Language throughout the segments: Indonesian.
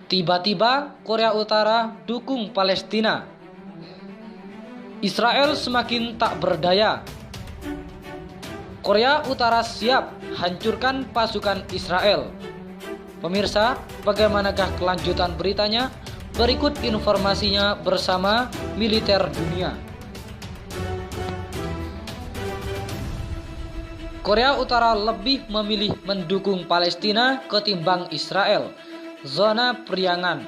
Tiba-tiba Korea Utara dukung Palestina. Israel semakin tak berdaya. Korea Utara siap hancurkan pasukan Israel. Pemirsa, bagaimanakah kelanjutan beritanya? Berikut informasinya bersama Militer Dunia. Korea Utara lebih memilih mendukung Palestina ketimbang Israel. Zona periangan.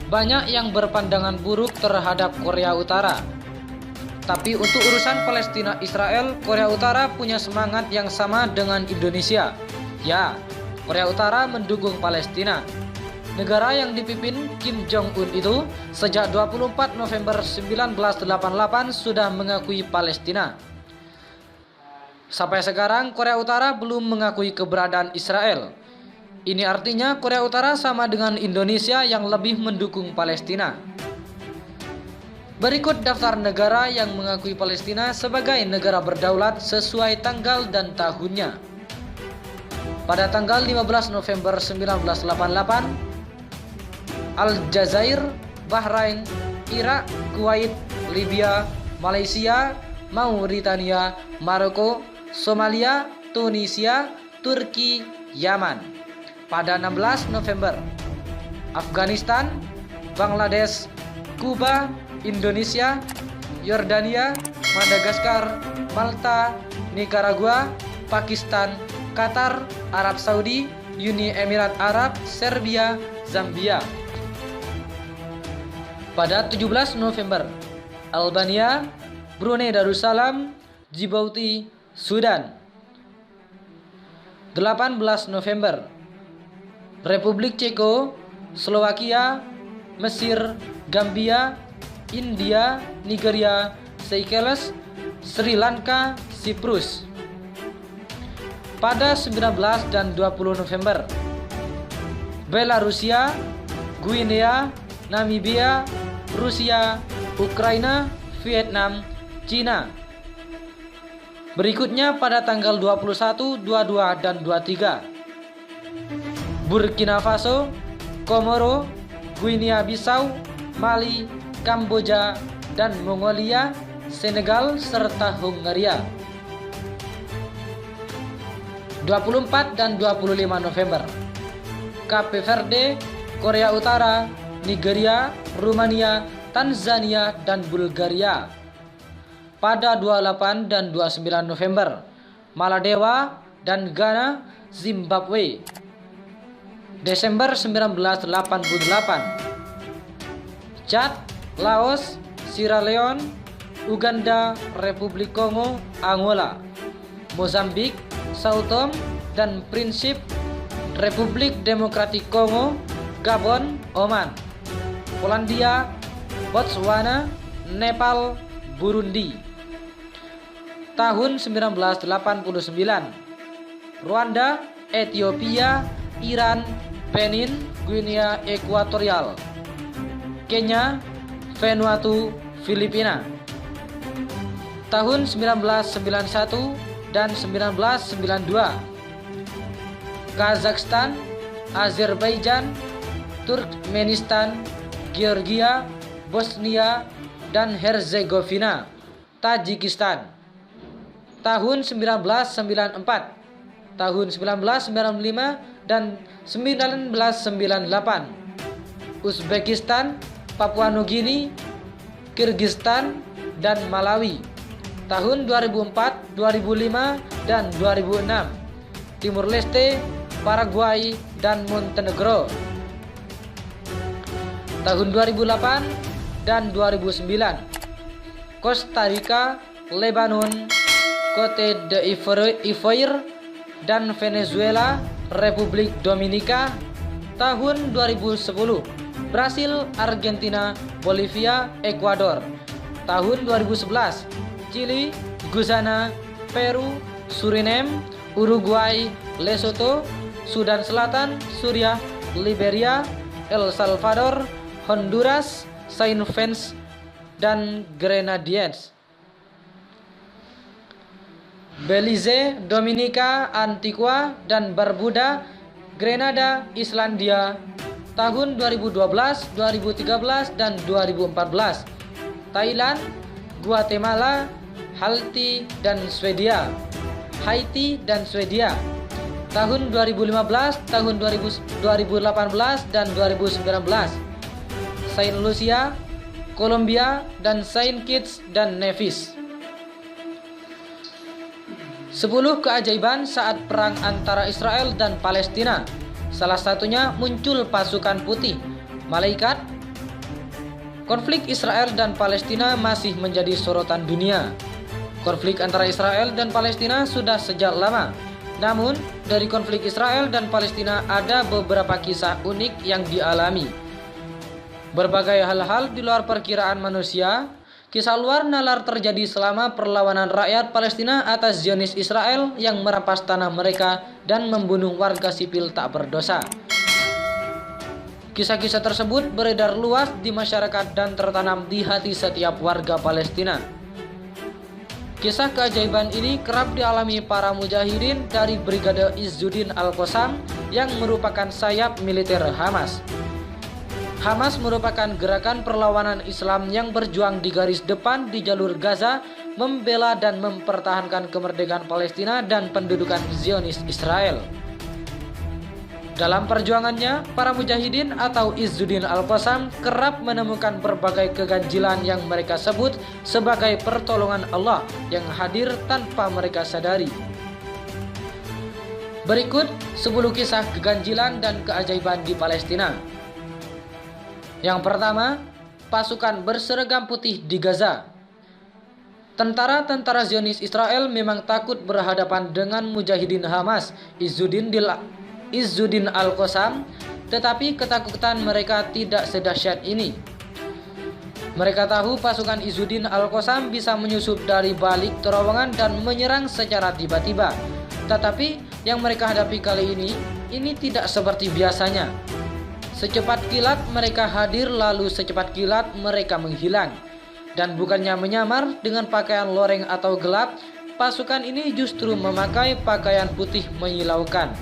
Banyak yang berpandangan buruk terhadap Korea Utara. Tapi untuk urusan Palestina Israel, Korea Utara punya semangat yang sama dengan Indonesia. Ya, Korea Utara mendukung Palestina. Negara yang dipimpin Kim Jong-un itu sejak 24 November 1988 sudah mengakui Palestina. Sampai sekarang Korea Utara belum mengakui keberadaan Israel. Ini artinya Korea Utara sama dengan Indonesia yang lebih mendukung Palestina. Berikut daftar negara yang mengakui Palestina sebagai negara berdaulat sesuai tanggal dan tahunnya. Pada tanggal 15 November 1988, Aljazair, Bahrain, Irak, Kuwait, Libya, Malaysia, Mauritania, Maroko, Somalia, Tunisia, Turki, Yaman. Pada 16 November, Afghanistan, Bangladesh, Kuba, Indonesia, Yordania, Madagaskar, Malta, Nicaragua, Pakistan, Qatar, Arab Saudi, Uni Emirat Arab, Serbia, Zambia. Pada 17 November, Albania, Brunei Darussalam, Djibouti, Sudan. 18 November, Republik Ceko, Slovakia, Mesir, Gambia, India, Nigeria, Seychelles, Sri Lanka, Siprus. Pada 19 dan 20 November, Belarusia, Guinea, Namibia, Rusia, Ukraina, Vietnam, Cina. Berikutnya pada tanggal 21, 22, dan 23, Burkina Faso, Komoro, Guinea-Bissau, Mali, Kamboja, dan Mongolia, Senegal, serta Hungaria. 24 dan 25 November, Cape Verde, Korea Utara, Nigeria, Rumania, Tanzania, dan Bulgaria. Pada 28 dan 29 November, Maladewa dan Ghana, Zimbabwe. Desember 1988, Chad, Laos, Sierra Leone, Uganda, Republik Kongo, Angola, Mozambik, Sao Tome dan Principe, Republik Demokratik Kongo, Gabon, Oman, Polandia, Botswana, Nepal, Burundi. Tahun 1989, Rwanda, Ethiopia, Iran, Benin, Guinea Ekuatorial, Kenya, Vanuatu, Filipina. Tahun 1991 dan 1992, Kazakhstan, Azerbaijan, Turkmenistan, Georgia, Bosnia, dan Herzegovina, Tajikistan. Tahun 1994, tahun 1995, dan 1998, Uzbekistan, Papua Nugini, Kirgistan, dan Malawi. Tahun 2004, 2005, dan 2006, Timur Leste, Paraguay, dan Montenegro. Tahun 2008 dan 2009, Costa Rica, Lebanon, Cote d'Ivoire, dan Venezuela, Republik Dominika. Tahun 2010, Brasil, Argentina, Bolivia, Ekuador. Tahun 2011, Chili, Guyana, Peru, Suriname, Uruguay, Lesotho, Sudan Selatan, Suriah, Liberia, El Salvador, Honduras, Saint Vincent, dan Grenadines. Belize, Dominika, Antigua, dan Barbuda, Grenada, Islandia, tahun 2012, 2013, dan 2014. Thailand, Guatemala, Haiti, dan Swedia. Tahun 2015, tahun 2018, dan 2019. Saint Lucia, Colombia, dan Saint Kitts dan Nevis. 10 keajaiban saat perang antara Israel dan Palestina. Salah satunya muncul pasukan putih, malaikat. Konflik Israel dan Palestina masih menjadi sorotan dunia. Konflik antara Israel dan Palestina sudah sejak lama. Namun, dari konflik Israel dan Palestina ada beberapa kisah unik yang dialami. Berbagai hal-hal di luar perkiraan manusia, kisah luar nalar terjadi selama perlawanan rakyat Palestina atas Zionis Israel yang merampas tanah mereka dan membunuh warga sipil tak berdosa. Kisah-kisah tersebut beredar luas di masyarakat dan tertanam di hati setiap warga Palestina. Kisah keajaiban ini kerap dialami para mujahidin dari Brigade Izzuddin Al-Qassam yang merupakan sayap militer Hamas. Hamas merupakan gerakan perlawanan Islam yang berjuang di garis depan di jalur Gaza, membela dan mempertahankan kemerdekaan Palestina dan pendudukan Zionis Israel. Dalam perjuangannya, para mujahidin atau Izzuddin Al-Qassam kerap menemukan berbagai keganjilan yang mereka sebut sebagai pertolongan Allah yang hadir tanpa mereka sadari. Berikut 10 kisah keganjilan dan keajaiban di Palestina. Yang pertama, pasukan berseragam putih di Gaza. Tentara-tentara Zionis Israel memang takut berhadapan dengan mujahidin Hamas, Izzuddin Al-Qassam, tetapi ketakutan mereka tidak sedahsyat ini. Mereka tahu pasukan Izzuddin Al-Qassam bisa menyusup dari balik terowongan dan menyerang secara tiba-tiba. Tetapi yang mereka hadapi kali ini tidak seperti biasanya. Secepat kilat mereka hadir, lalu secepat kilat mereka menghilang. Dan bukannya menyamar dengan pakaian loreng atau gelap, pasukan ini justru memakai pakaian putih menyilaukan.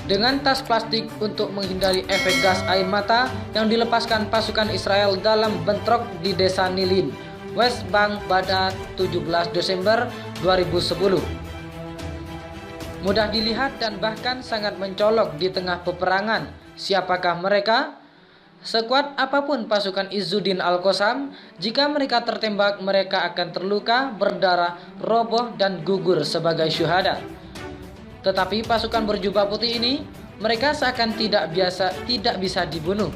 Dengan tas plastik untuk menghindari efek gas air mata yang dilepaskan pasukan Israel dalam bentrok di desa Nilin, West Bank pada 17 Desember 2010. Mudah dilihat dan bahkan sangat mencolok di tengah peperangan. Siapakah mereka? Sekuat apapun pasukan Izzuddin Al-Qassam, jika mereka tertembak mereka akan terluka, berdarah, roboh, dan gugur sebagai syuhada. Tetapi pasukan berjubah putih ini, mereka seakan tidak bisa dibunuh.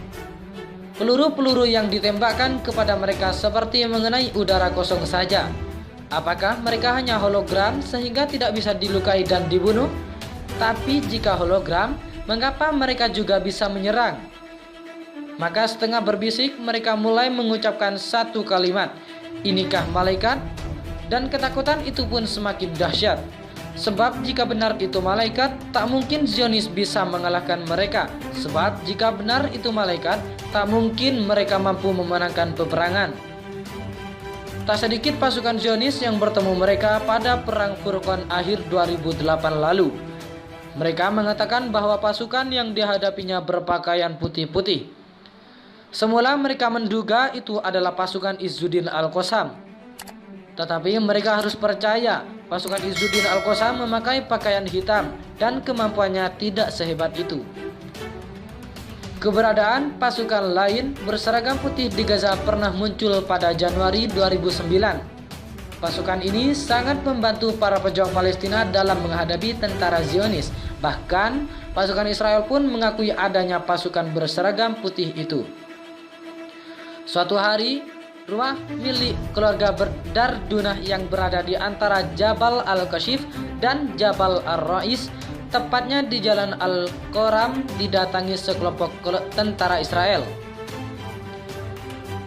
Peluru-peluru yang ditembakkan kepada mereka seperti mengenai udara kosong saja. Apakah mereka hanya hologram sehingga tidak bisa dilukai dan dibunuh? Tapi jika hologram, mengapa mereka juga bisa menyerang? Maka setengah berbisik mereka mulai mengucapkan satu kalimat, "Inikah malaikat?" Dan ketakutan itu pun semakin dahsyat. Sebab jika benar itu malaikat, tak mungkin Zionis bisa mengalahkan mereka. Sebab jika benar itu malaikat, tak mungkin mereka mampu memenangkan peperangan. Tak sedikit pasukan Zionis yang bertemu mereka pada Perang Furqan akhir 2008 lalu. Mereka mengatakan bahwa pasukan yang dihadapinya berpakaian putih-putih. Semula mereka menduga itu adalah pasukan Izzuddin Al-Qassam. Tetapi mereka harus percaya pasukan Izzuddin Al-Qassam memakai pakaian hitam dan kemampuannya tidak sehebat itu. Keberadaan pasukan lain berseragam putih di Gaza pernah muncul pada Januari 2009. Pasukan ini sangat membantu para pejuang Palestina dalam menghadapi tentara Zionis. Bahkan pasukan Israel pun mengakui adanya pasukan berseragam putih itu. Suatu hari, rumah milik keluarga Dardunah yang berada di antara Jabal Al-Kashif dan Jabal Ar-Rais, tepatnya di Jalan Al-Qoram, didatangi sekelompok tentara Israel.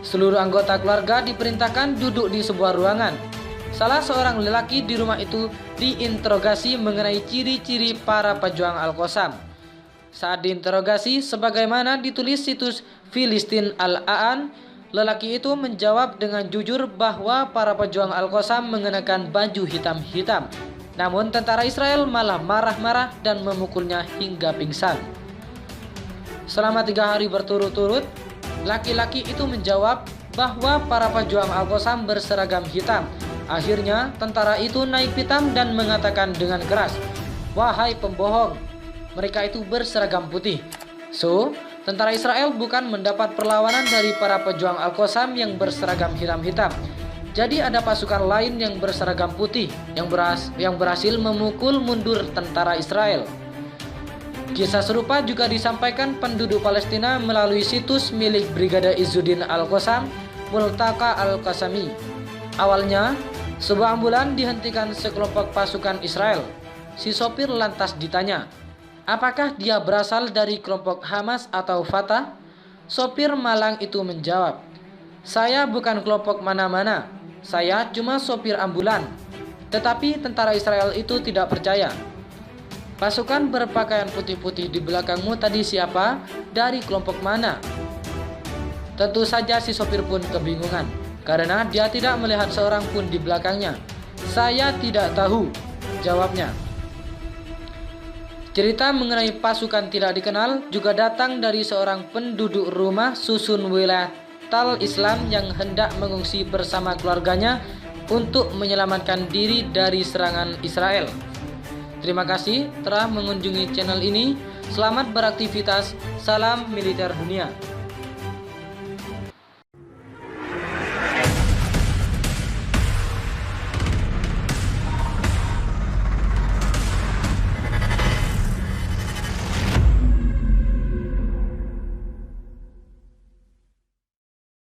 Seluruh anggota keluarga diperintahkan duduk di sebuah ruangan. Salah seorang lelaki di rumah itu diinterogasi mengenai ciri-ciri para pejuang Al-Qassam. Saat diinterogasi, sebagaimana ditulis situs Filistin Al-Aan, lelaki itu menjawab dengan jujur bahwa para pejuang Al-Qassam mengenakan baju hitam-hitam. Namun tentara Israel malah marah-marah dan memukulnya hingga pingsan. Selama 3 hari berturut-turut, laki-laki itu menjawab bahwa para pejuang Al-Qassam berseragam hitam. Akhirnya tentara itu naik pitam dan mengatakan dengan keras, "Wahai pembohong, mereka itu berseragam putih." So, tentara Israel bukan mendapat perlawanan dari para pejuang Al-Qassam yang berseragam hitam-hitam. Jadi ada pasukan lain yang berseragam putih yang berhasil memukul mundur tentara Israel. Kisah serupa juga disampaikan penduduk Palestina melalui situs milik Brigade Izzuddin Al-Qassam, Multaka Al-Qassami. Awalnya, sebuah ambulan dihentikan sekelompok pasukan Israel. Si sopir lantas ditanya, apakah dia berasal dari kelompok Hamas atau Fatah? Sopir malang itu menjawab, "Saya bukan kelompok mana-mana, saya cuma sopir ambulan." Tetapi tentara Israel itu tidak percaya. "Pasukan berpakaian putih-putih di belakangmu tadi siapa? Dari kelompok mana?" Tentu saja si sopir pun kebingungan, karena dia tidak melihat seorang pun di belakangnya. "Saya tidak tahu," jawabnya. Cerita mengenai pasukan tidak dikenal juga datang dari seorang penduduk rumah susun wilayah Tal Islam yang hendak mengungsi bersama keluarganya untuk menyelamatkan diri dari serangan Israel. Terima kasih telah mengunjungi channel ini. Selamat beraktivitas. Salam militer dunia.